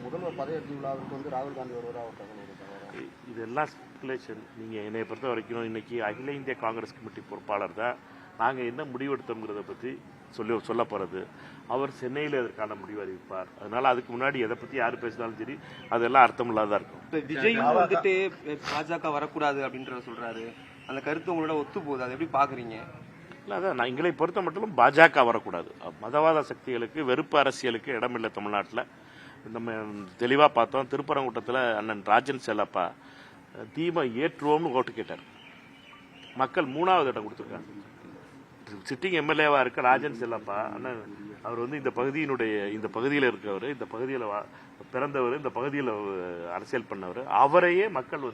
முதல்வர் பதவியேற்பு விழாவிற்கு ராகுல் காந்தி வருவதாக ஒரு தகவல் இருக்காங்க. இதெல்லாம் ஸ்பெகுலேஷன். நீங்கள் என்னை பொறுத்த வரைக்கும் இன்னைக்கு அகில இந்திய காங்கிரஸ் கமிட்டி பொறுப்பாளர் தான் நாங்கள் என்ன முடிவெடுத்தோங்கிறத பற்றி சொல்ல போகிறது. அவர் சென்னையில் அதற்கான முடிவு அறிவிப்பார். அதனால அதுக்கு முன்னாடி எதை பற்றி யார் பேசினாலும் சரி அதெல்லாம் அர்த்தம் இல்லாததாக இருக்கும். விஜயும் வந்துட்டு பாஜக வரக்கூடாது அப்படின்றத சொல்றாரு. அந்த கருத்து உங்களோட ஒத்து போகுது, அதை எப்படி பாக்குறீங்க? இல்லை, அதான் நான் எங்களை பொறுத்த மட்டும் பாஜக வரக்கூடாது. மதவாத சக்திகளுக்கு வெறுப்பு அரசியலுக்கு இடமில்லை தமிழ்நாட்டில். நம்ம தெளிவாக பார்த்தோம். திருப்பரங்குன்றத்தில் அண்ணன் ராஜன் செல்லப்பா தீபம் ஏற்றுவோம்னு ஓட்டு கேட்டார். மக்கள் 3வது இடம் கொடுத்துருக்காங்க. சிட்டிங் எம்எல்ஏவாக இருக்க ராஜன் செல்லப்பா அண்ணன் அவர் இந்த பகுதியில் இருக்கவர், இந்த பகுதியில் பிறந்தவர், இந்த பகுதியில் அரசியல் பண்ணவர். அவரையே மக்கள்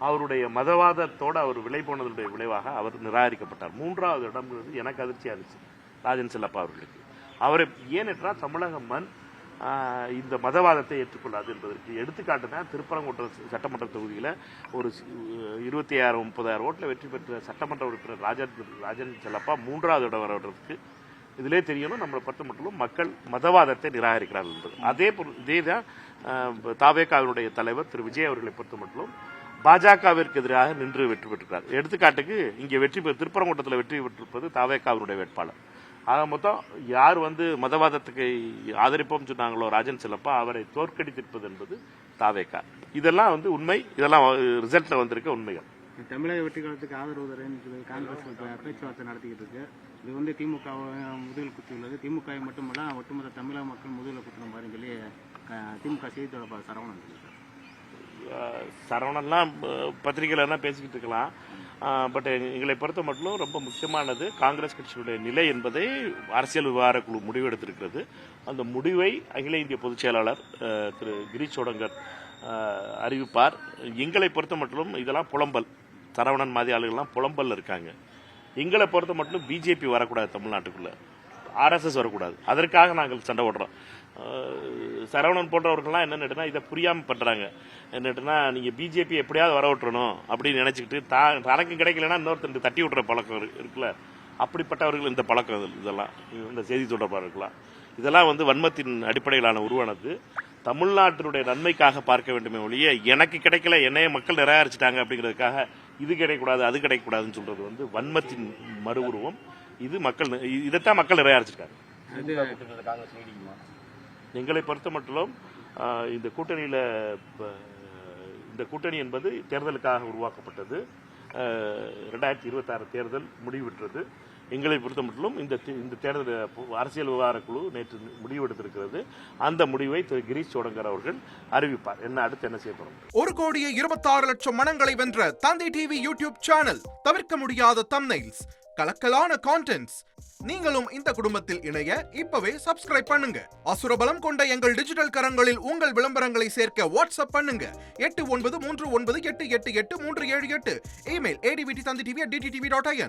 அவருடைய மதவாதத்தோடு அவர் விலை போனதனுடைய விளைவாக அவர் நிராகரிக்கப்பட்டார். 3வது இடம் எனக்கு அதிர்ச்சியாக இருந்துச்சு ராஜன் செல்லப்பா அவர்களுக்கு. அவரை ஏனென்றால் தமிழக மண் இந்த மதவாதத்தை ஏற்றுக்கொள்ளாது என்பதற்கு எடுத்துக்காட்டு தான் திருப்பரங்குன்றம் சட்டமன்ற தொகுதியில் ஒரு 26,000-30,000 ஓட்டில் வெற்றி பெற்ற சட்டமன்ற உறுப்பினர் ராஜன் செல்லப்பா 3வது இடம் வர்றதுக்கு இதிலே தெரியணும். நம்மளை பொறுத்த மட்டும் மக்கள் மதவாதத்தை நிராகரிக்கிறார்கள் என்பது. இதே தான் தாவேகாவினுடைய தலைவர் திரு விஜய் அவர்களை பொறுத்த மட்டும் பாஜகவிற்கு எதிராக நின்று வெற்றி பெற்றிருக்கிறார். எடுத்துக்காட்டுக்கு இங்கே திருப்பரங்குன்றத்தில் வெற்றி பெற்றிருப்பது தாவேகாவினுடைய வேட்பாளர். ஆக மொத்தம் யார் மதவாதத்துக்கு ஆதரிப்போம் சொன்னாங்களோ ராஜன் செல்லப்பா அவரை தோற்கடித்திருப்பது என்பது தாவேகா. இதெல்லாம் உண்மை. இதெல்லாம் ரிசல்ட்ல வந்திருக்க உண்மைகள். தமிழக வெற்றி காலத்துக்கு ஆதரவு தரேன்னு சொல்லி காங்கிரஸ் பேச்சுவார்த்தை நடத்திக்கிட்டு இருக்கு. இது திமுக முதுகில் குத்தி உள்ளது. திமுக மட்டுமல்ல ஒட்டுமொத்த தமிழக மக்கள் முதுகில் குத்துற மாதிரி சொல்லி திமுக செய்தி தொடர்பாளர் சரவணன்லாம் பத்திரிகையில பேசிக்கிட்டு இருக்கலாம். பட் எங்களை பொறுத்த மட்டும் ரொம்ப முக்கியமானது காங்கிரஸ் கட்சியுடைய நிலை என்பதை அரசியல் விவகார குழு முடிவெடுத்திருக்கிறது. அந்த முடிவை அகில இந்திய பொதுச் செயலாளர் திரு கிரீஷ் சோடங்கர் அறிவிப்பார். எங்களை பொறுத்த மட்டும் இதெல்லாம் புலம்பல். சரவணன் மாதிரி ஆளுகள்லாம் புலம்பல்ல இருக்காங்க. எங்களை பொறுத்த மட்டும் பிஜேபி வரக்கூடாது, தமிழ்நாட்டுக்குள்ள ஆர்எஸ்எஸ் வரக்கூடாது. அதற்காக நாங்கள் சண்டை ஓடுறோம். சரவணன் போன்றவர்கள்லாம் என்னன்னா இதை புரியாமல் பண்ணுறாங்க. என்னட்டுனா நீங்கள் பிஜேபி எப்படியாவது வர விட்டுறணும் அப்படின்னு நினச்சிக்கிட்டு தனக்கு கிடைக்கலன்னா இன்னொருத்தருக்கு தட்டி விட்டுற பழக்கம் இருக்குல்ல, அப்படிப்பட்டவர்கள் இந்த பழக்கம் இதெல்லாம் இந்த செய்தி தொடர்பாளர்களாம் இதெல்லாம் வன்மத்தின் அடிப்படையிலான உருவானது. தமிழ்நாட்டினுடைய நன்மைக்காக பார்க்க வேண்டுமே ஒழிய எனக்கு கிடைக்கல, என்னைய மக்கள் நிராகரிச்சிட்டாங்க அப்படிங்கிறதுக்காக இது கிடைக்கக்கூடாது அது கிடைக்கக்கூடாதுன்னு சொல்றது வன்மத்தின் மறு உருவம். இது இதைத்தான் மக்கள் நிராகரிச்சிருக்காங்க. எங்களை பொறுத்த மட்டும் இந்த கூட்டணி என்பது தேர்தலுக்காக உருவாக்கப்பட்டது. 2026 தேர்தல் முடிவுற்றது. எங்களை பொறுத்த மட்டும் இந்த தேர்தல் அரசியல் விவகார குழு நேற்று முடிவெடுத்திருக்கிறது. அந்த முடிவை திரு கிரீஷ் சோடங்கர் அவர்கள் அறிவிப்பார். அடுத்து என்ன செய்யப்படும். 1,26,00,000 மனங்களை வென்ற தந்தை டிவி யூடியூப் சேனல். தவிர்க்க முடியாத தம்ப்நெயில்ஸ், கலக்கலான கான்டென்ட்ஸ். நீங்களும் இந்த குடும்பத்தில் இணைய இப்பவே சப்ஸ்கிரைப் பண்ணுங்க. அசுரபலம் கொண்ட எங்கள் டிஜிட்டல் கரங்களில் உங்கள் விளம்பரங்களை சேர்க்க வாட்ஸ்அப் பண்ணுங்க. 8939888378. Email advt@dttv.in.